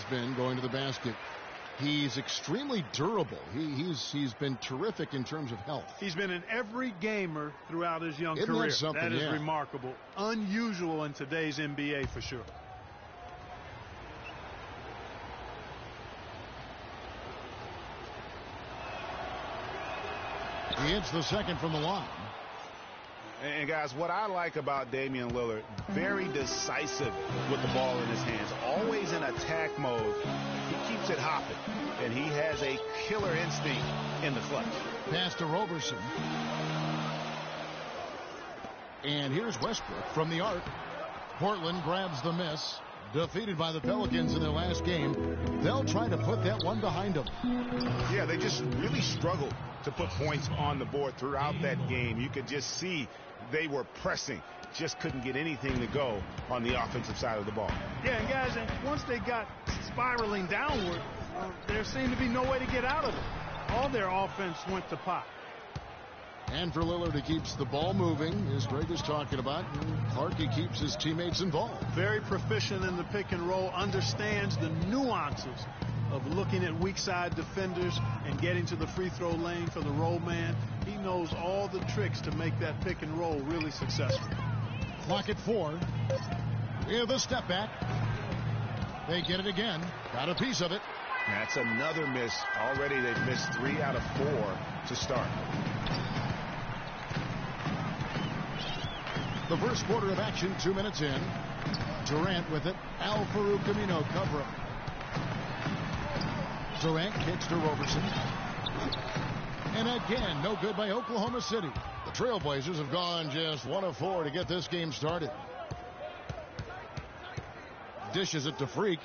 has been going to the basket. He's extremely durable. He's been terrific in terms of health. He's been an every gamer throughout his young Isn't career. That something? That is yeah. remarkable. Unusual in today's NBA for sure. He hits the second from the line. And guys, what I like about Damian Lillard, very decisive with the ball in his hands, always in attack mode. He keeps it hopping, and he has a killer instinct in the clutch. Pass to Roberson. And here's Westbrook from the arc. Portland grabs the miss. Defeated by the Pelicans in their last game. They'll try to put that one behind them. Yeah, they just really struggled to put points on the board throughout that game. You could just see they were pressing, just couldn't get anything to go on the offensive side of the ball. Yeah, and guys, once they got spiraling downward, there seemed to be no way to get out of it. All their offense went to pot. And for Lillard, he keeps the ball moving, as Greg was talking about. Clark, he keeps his teammates involved. Very proficient in the pick and roll, understands the nuances of looking at weak side defenders and getting to the free throw lane for the roll man. He knows all the tricks to make that pick and roll really successful. Clock at 4. With a step back. They get it again. Got a piece of it. That's another miss. Already they've missed 3 out of 4 to start. The first quarter of action, 2 minutes in. Durant with it. Al-Farouq Amino cover. Durant kicks to Roberson. And again, no good by Oklahoma City. The Trailblazers have gone just 1 of 4 to get this game started. Dishes it to Freak.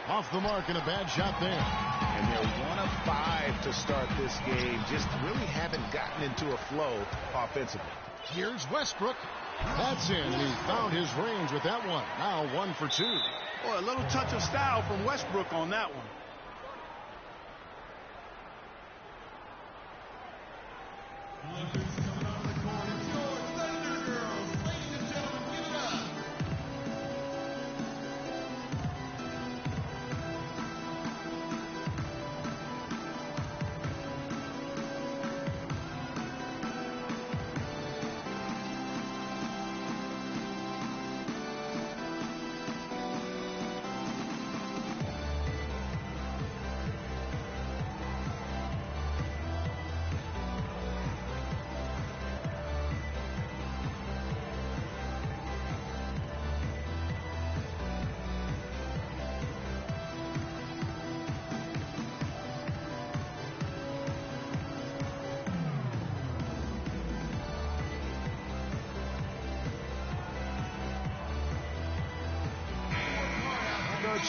Off the mark and a bad shot there. And they're 1 of 5 to start this game. Just really haven't gotten into a flow offensively. Here's Westbrook. That's in. He found his range with that one. Now 1 for 2. Boy, a little touch of style from Westbrook on that one.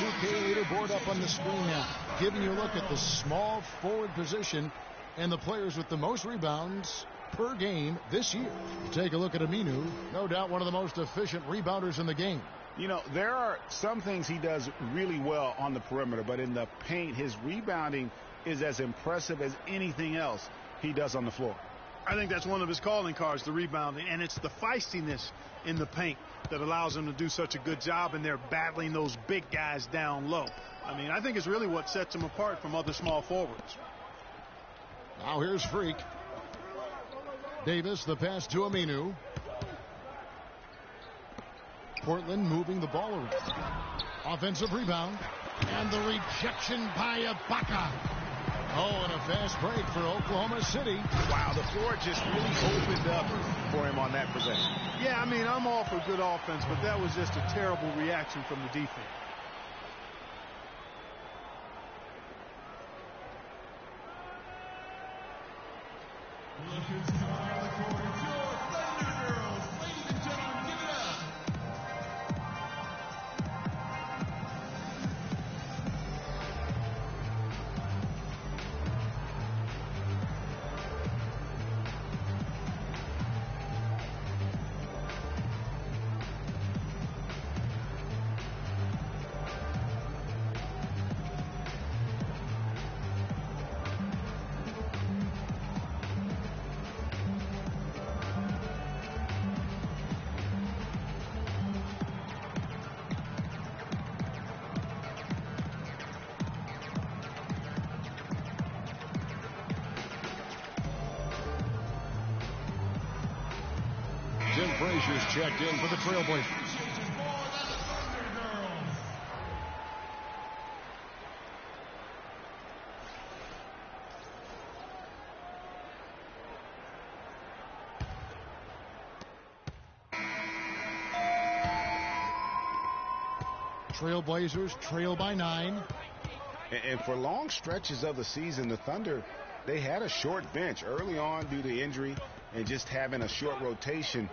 NBA2K leaderboard up on the screen now, giving you a look at the small forward position and the players with the most rebounds per game this year. Take a look at Aminu, no doubt one of the most efficient rebounders in the game. You know, there are some things he does really well on the perimeter, but in the paint, his rebounding is as impressive as anything else he does on the floor. I think that's one of his calling cards, the rebounding, and it's the feistiness in the paint that allows him to do such a good job, and they're battling those big guys down low. I mean, I think it's really what sets him apart from other small forwards. Now here's Freak. Davis, the pass to Aminu. Portland moving the ball around. Offensive rebound. And the rejection by Ibaka. Oh, and a fast break for Oklahoma City. Wow, the floor just really opened up for him on that possession. Yeah, I mean, I'm all for good offense, but that was just a terrible reaction from the defense. Frazier's checked in for the Trailblazers. Trailblazers trail by 9. And for long stretches of the season, the Thunder, they had a short bench early on due to injury and just having a short rotation.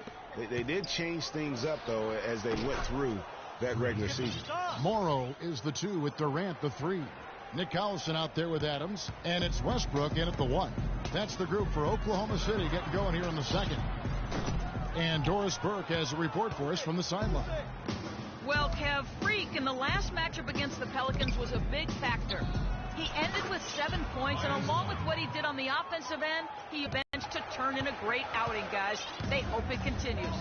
They did change things up, though, as they went through that regular season. Morrow is the 2 with Durant the 3. Nick Collison out there with Adams, and it's Westbrook in at the 1. That's the group for Oklahoma City getting going here in the second. And Doris Burke has a report for us from the sideline. Well, Kev, Freak in the last matchup against the Pelicans was a big factor. He ended with 7 points, and along with what he did on the offensive end, he benched to turn in a great outing, guys. They hope it continues.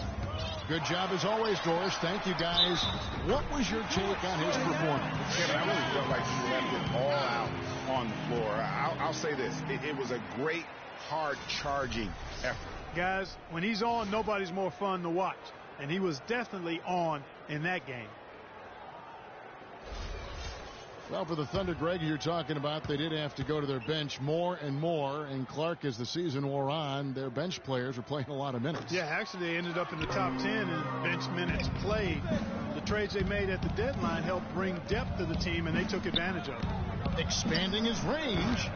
Good job as always, Doris. Thank you, guys. What was your take on his performance? Kevin, I really felt like he left it all out on the floor. I'll say this. It was a great, hard charging effort. Guys, when he's on, nobody's more fun to watch. And he was definitely on in that game. Well, for the Thunder, Greg, you're talking about, they did have to go to their bench more and more. And Clark, as the season wore on, their bench players were playing a lot of minutes. Yeah, actually, they ended up in the top 10 in bench minutes played. The trades they made at the deadline helped bring depth to the team, and they took advantage of it. Expanding his range.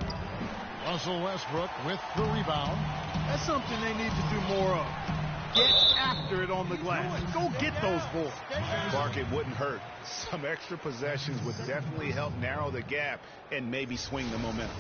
Russell Westbrook with the rebound. That's something they need to do more of. Get after it on the glass. Go get those boards. Clark, it wouldn't hurt. Some extra possessions would definitely help narrow the gap and maybe swing the momentum.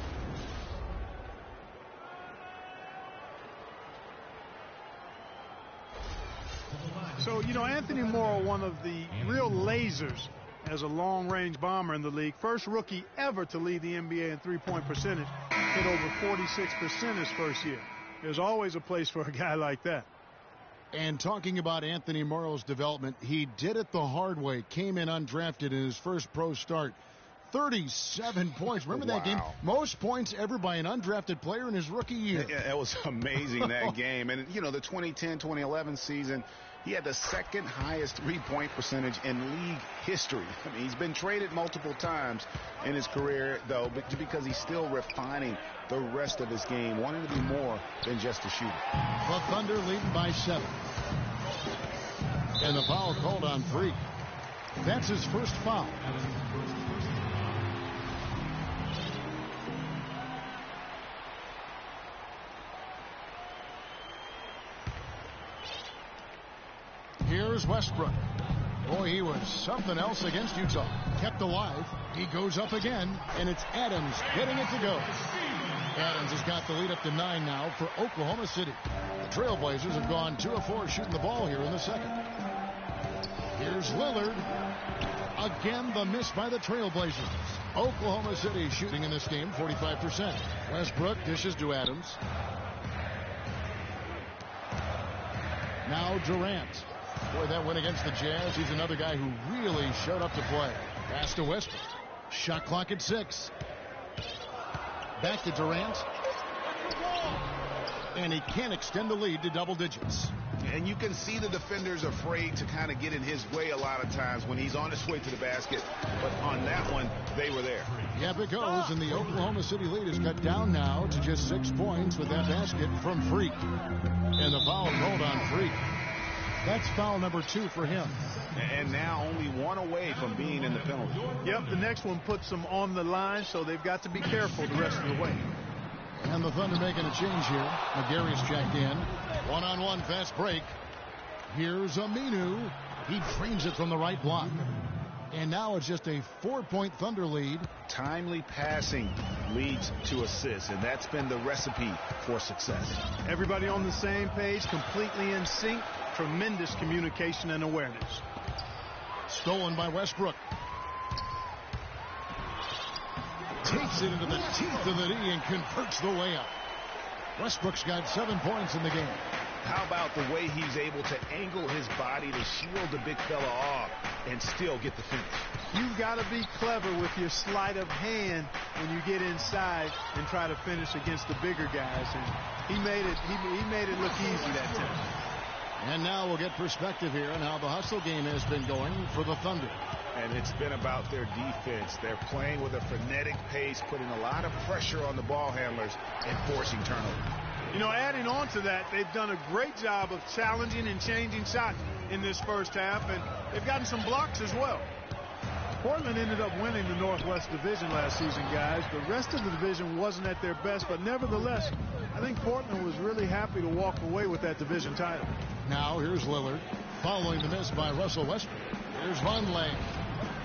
So, you know, Anthony Morrow, one of the real lasers as a long-range bomber in the league. First rookie ever to lead the NBA in three-point percentage. Hit over 46% his first year. There's always a place for a guy like that. And talking about Anthony Morrow's development, he did it the hard way. Came in undrafted in his first pro start. 37 points. Remember that game? Most points ever by an undrafted player in his rookie year. Yeah, that was amazing, that game. And, you know, the 2010-2011 season, he had the second highest three-point percentage in league history. I mean, he's been traded multiple times in his career, though, but because he's still refining the rest of his game, wanting to be more than just a shooter. The Thunder leading by 7. And the foul called on Freak. That's his first foul. Here's Westbrook. Boy, he was something else against Utah. Kept alive. He goes up again, and it's Adams getting it to go. Adams has got the lead up to 9 now for Oklahoma City. The Trailblazers have gone 2 of 4 shooting the ball here in the second. Here's Lillard. Again, the miss by the Trailblazers. Oklahoma City shooting in this game 45%. Westbrook dishes to Adams. Now Durant. Boy, that win against the Jazz. He's another guy who really showed up to play. Pass to Westbrook. Shot clock at 6. Back to Durant. And he can't extend the lead to double digits. And you can see the defenders afraid to kind of get in his way a lot of times when he's on his way to the basket. But on that one, they were there. Yep, it goes. And the Oklahoma City lead is cut down now to just 6 points with that basket from Freak. And the foul called on Freak. That's foul number 2 for him. And now only 1 away from being in the penalty. Yep, the next one puts them on the line, so they've got to be careful the rest of the way. And the Thunder making a change here. McGarry's checked in. One-on-one fast break. Here's Aminu. He trains it from the right block. And now it's just a 4-point Thunder lead. Timely passing leads to assists, and that's been the recipe for success. Everybody on the same page, completely in sync. Tremendous communication and awareness. Stolen by Westbrook. Takes it into the teeth of the knee and converts the layup. Westbrook's got 7 points in the game. How about the way he's able to angle his body to shield the big fella off and still get the finish? You've got to be clever with your sleight of hand when you get inside and try to finish against the bigger guys. And he made it look easy that time. And now we'll get perspective here on how the hustle game has been going for the Thunder. And it's been about their defense. They're playing with a frenetic pace, putting a lot of pressure on the ball handlers and forcing turnovers. You know, adding on to that, they've done a great job of challenging and changing shots in this first half, and they've gotten some blocks as well. Portland ended up winning the Northwest Division last season, guys. The rest of the division wasn't at their best, but nevertheless, I think Portland was really happy to walk away with that division title. Now here's Lillard following the miss by Russell Westbrook. Here's Vonleh.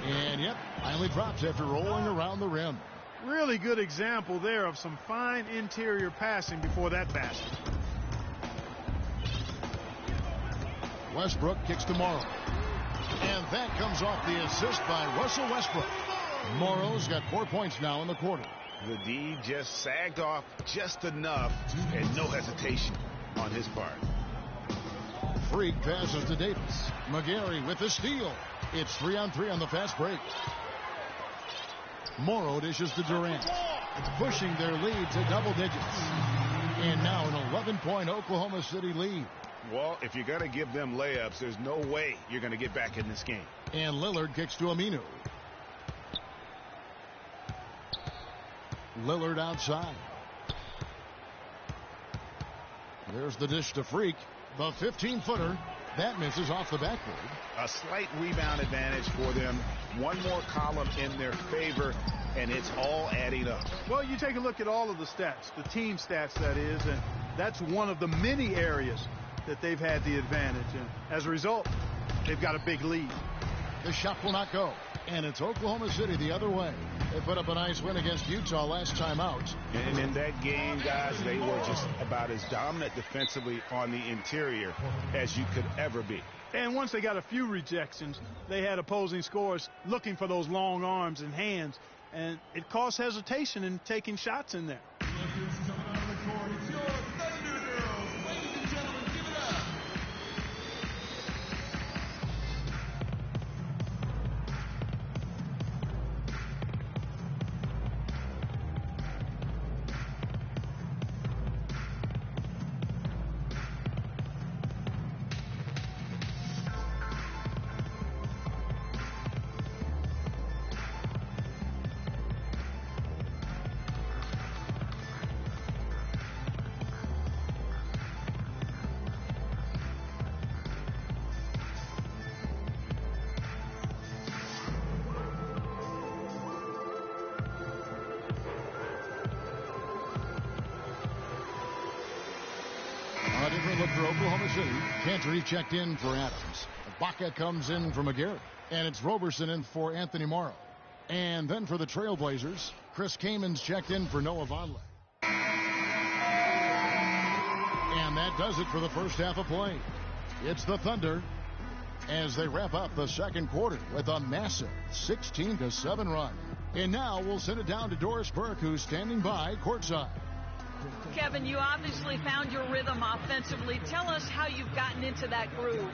And, yep, finally drops after rolling around the rim. Really good example there of some fine interior passing before that basket. Westbrook kicks to Morrow. And that comes off the assist by Russell Westbrook. Morrow's got 4 points now in the quarter. The D just sagged off just enough and no hesitation on his part. Freak passes to Davis. McGarry with the steal. It's 3-on-3 on the fast break. Morrow dishes to Durant. It's pushing their lead to double digits. And now an 11-point Oklahoma City lead. Well, if you're going to give them layups, there's no way you're going to get back in this game. And Lillard kicks to Aminu. Lillard outside. There's the dish to Freak. The 15-footer. That misses off the backboard. A slight rebound advantage for them. One more column in their favor, and it's all adding up. Well, you take a look at all of the stats, the team stats, that is, and that's one of the many areas that they've had the advantage. And as a result, they've got a big lead. The shot will not go. And it's Oklahoma City the other way. They put up a nice win against Utah last time out. And in that game, guys, they were just about as dominant defensively on the interior as you could ever be. And once they got a few rejections, they had opposing scorers looking for those long arms and hands. And it caused hesitation in taking shots in there. A different look for Oklahoma City. Cantor checked in for Adams. Baca comes in for McGarry. And it's Roberson in for Anthony Morrow. And then for the Trailblazers, Chris Kamen's checked in for Noah Vonleh. And that does it for the first half of play. It's the Thunder as they wrap up the second quarter with a massive 16-7 run. And now we'll send it down to Doris Burke, who's standing by courtside. Kevin, you obviously found your rhythm offensively. Tell us how you've gotten into that groove.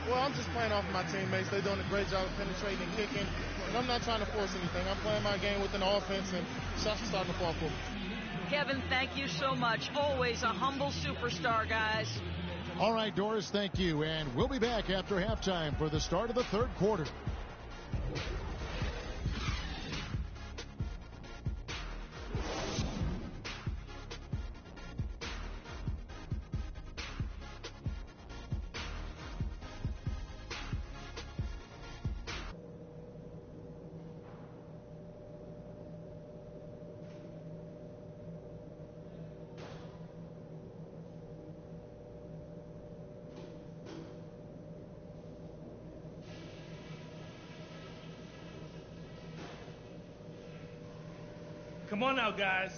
Well, I'm just playing off of my teammates. They're doing a great job of penetrating and kicking. And I'm not trying to force anything. I'm playing my game with an offense, and shots are starting to fall for me. Kevin, thank you so much. Always a humble superstar, guys. All right, Doris, thank you. And we'll be back after halftime for the start of the third quarter. Come on now, guys.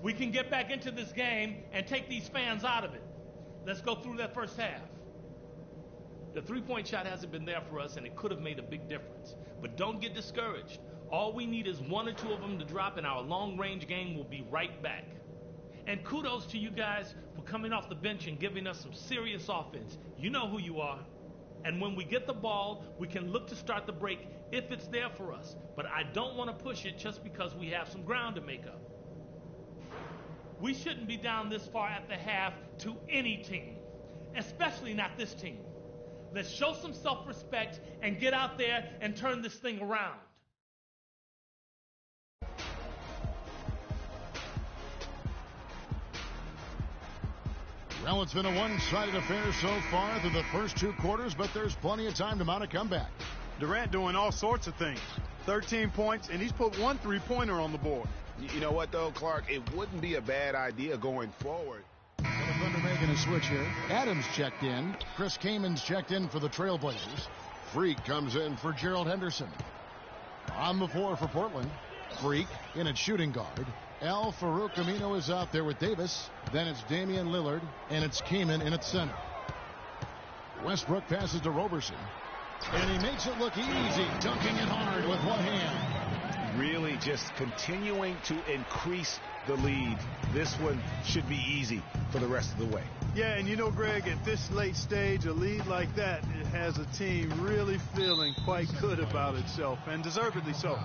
We can get back into this game and take these fans out of it. Let's go through that first half. The three-point shot hasn't been there for us, and it could have made a big difference. But don't get discouraged. All we need is one or two of them to drop, and our long-range game will be right back. And kudos to you guys for coming off the bench and giving us some serious offense. You know who you are. And when we get the ball, we can look to start the break if it's there for us. But I don't want to push it just because we have some ground to make up. We shouldn't be down this far at the half to any team. especially not this team. Let's show some self-respect and get out there and turn this thing around. Well, it's been a one-sided affair so far through the first 2 quarters, but there's plenty of time to mount a comeback. Durant doing all sorts of things. 13 points, and he's put 1 3-pointer on the board. You know what, though, Clark? It wouldn't be a bad idea going forward. Well, the Thunder making a switch here. Adams checked in. Chris Kaman's checked in for the Trailblazers. Freak comes in for Gerald Henderson. On the floor for Portland. Freak in at shooting guard. Al Farouk Amino is out there with Davis. Then it's Damian Lillard, and it's Kaman in at center. Westbrook passes to Roberson. And he makes it look easy, dunking it hard with one hand. Really just continuing to increase the lead. This one should be easy for the rest of the way. Yeah, and you know, Greg, at this late stage, a lead like that, it has a team really feeling quite good about itself, and deservedly so.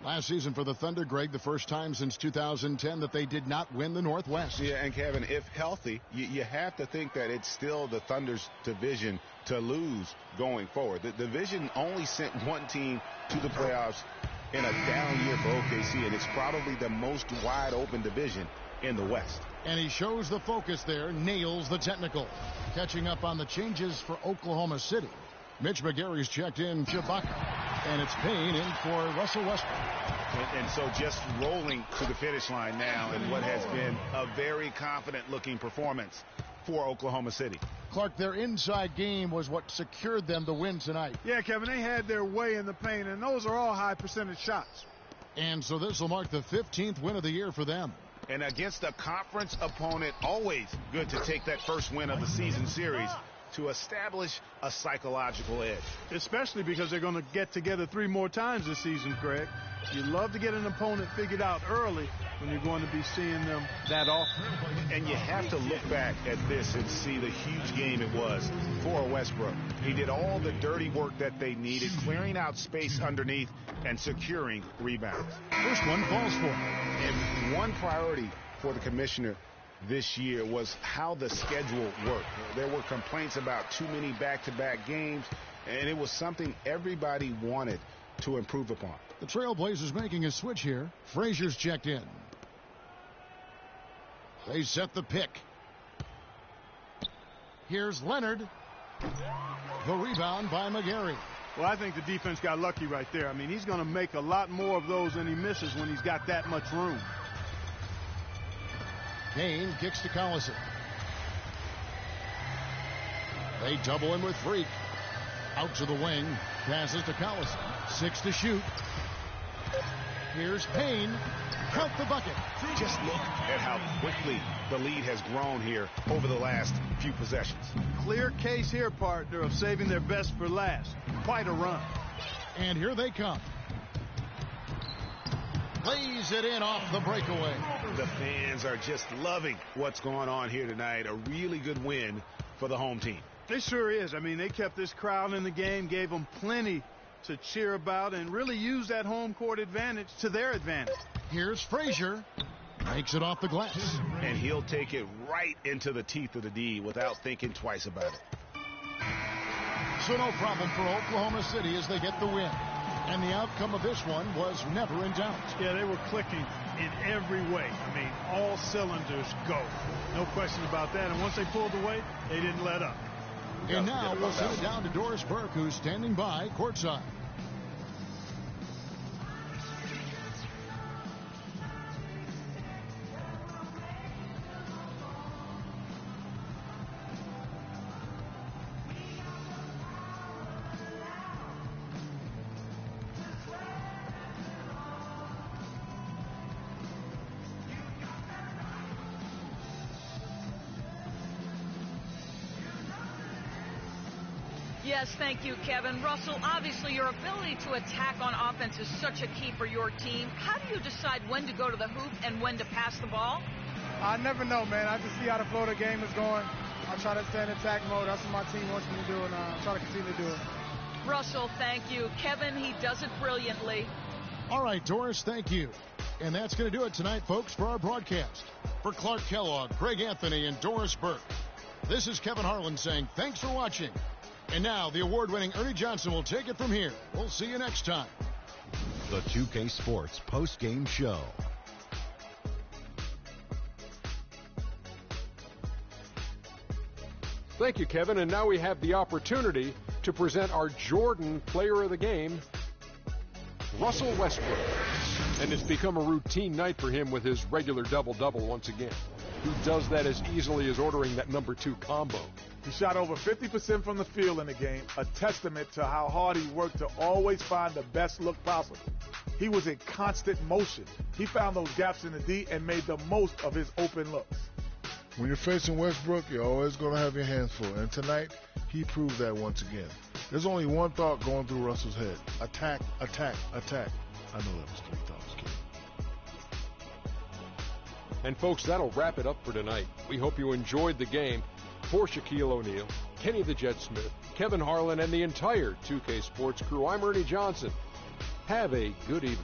Last season for the Thunder, Greg, the first time since 2010 that they did not win the Northwest. Yeah, and Kevin, if healthy, you have to think that it's still the Thunder's division to lose going forward. The division only sent one team to the playoffs in a down year for OKC, and it's probably the most wide open division in the West. And he shows the focus there, nails the technical. Catching up on the changes for Oklahoma City. Mitch McGary's checked in Chewbacca. And it's Payne in for Russell Westbrook. And so just rolling to the finish line now in what has been a very confident-looking performance for Oklahoma City. Clark, their inside game was what secured them the win tonight. Yeah, Kevin, they had their way in the paint, and those are all high-percentage shots. And so this will mark the 15th win of the year for them. And against a conference opponent, always good to take that first win of the season series to establish a psychological edge. Especially because they're going to get together 3 more times this season, Greg. You love to get an opponent figured out early when you're going to be seeing them that often. And you have to look back at this and see the huge game it was for Westbrook. He did all the dirty work that they needed, clearing out space underneath and securing rebounds. First one falls for him. And one priority for the commissioner this year was how the schedule worked. There were complaints about too many back-to-back games, and it was something everybody wanted to improve upon. The Trailblazers making a switch here. Frazier's checked in. They set the pick. Here's Leonard. The rebound by McGary. Well, I think the defense got lucky right there. I mean, he's going to make a lot more of those than he misses when he's got that much room. Kane kicks to Collison. They double him with Freak. Out to the wing. Passes to Collison. 6 to shoot. Here's Payne. Count the bucket. Just look at how quickly the lead has grown here over the last few possessions. Clear case here, partner, of saving their best for last. Quite a run. And here they come. Lays it in off the breakaway. The fans are just loving what's going on here tonight. A really good win for the home team. It sure is. I mean, they kept this crowd in the game, gave them plenty to cheer about, and really used that home court advantage to their advantage. Here's Frazier. Makes it off the glass. And he'll take it right into the teeth of the D without thinking twice about it. So no problem for Oklahoma City as they get the win. And the outcome of this one was never in doubt. Yeah, they were clicking in every way. I mean, all cylinders go. No question about that. And once they pulled away, they didn't let up. And now we'll send it down to Doris Burke, who's standing by courtside. Yes, thank you, Kevin. Russell, obviously your ability to attack on offense is such a key for your team. How do you decide when to go to the hoop and when to pass the ball? I never know, man. I just see how the flow of the game is going. I try to stay in attack mode. That's what my team wants me to do, and I try to continue to do it. Russell, thank you. Kevin, he does it brilliantly. All right, Doris, thank you. And that's going to do it tonight, folks, for our broadcast. For Clark Kellogg, Greg Anthony, and Doris Burke, this is Kevin Harlan saying thanks for watching. And now the award-winning Ernie Johnson will take it from here. We'll see you next time. The 2K Sports Post-Game Show. Thank you, Kevin. And now we have the opportunity to present our Jordan Player of the Game, Russell Westbrook. And it's become a routine night for him with his regular double-double once again. He does that as easily as ordering that number 2 combo. He shot over 50% from the field in the game, a testament to how hard he worked to always find the best look possible. He was in constant motion. He found those gaps in the D and made the most of his open looks. When you're facing Westbrook, you're always going to have your hands full. And tonight, he proved that once again. There's only one thought going through Russell's head. Attack, attack, attack. I know that was 3 thoughts, kid. And folks, that'll wrap it up for tonight. We hope you enjoyed the game. For Shaquille O'Neal, Kenny the Jet Smith, Kevin Harlan, and the entire 2K Sports crew, I'm Ernie Johnson. Have a good evening.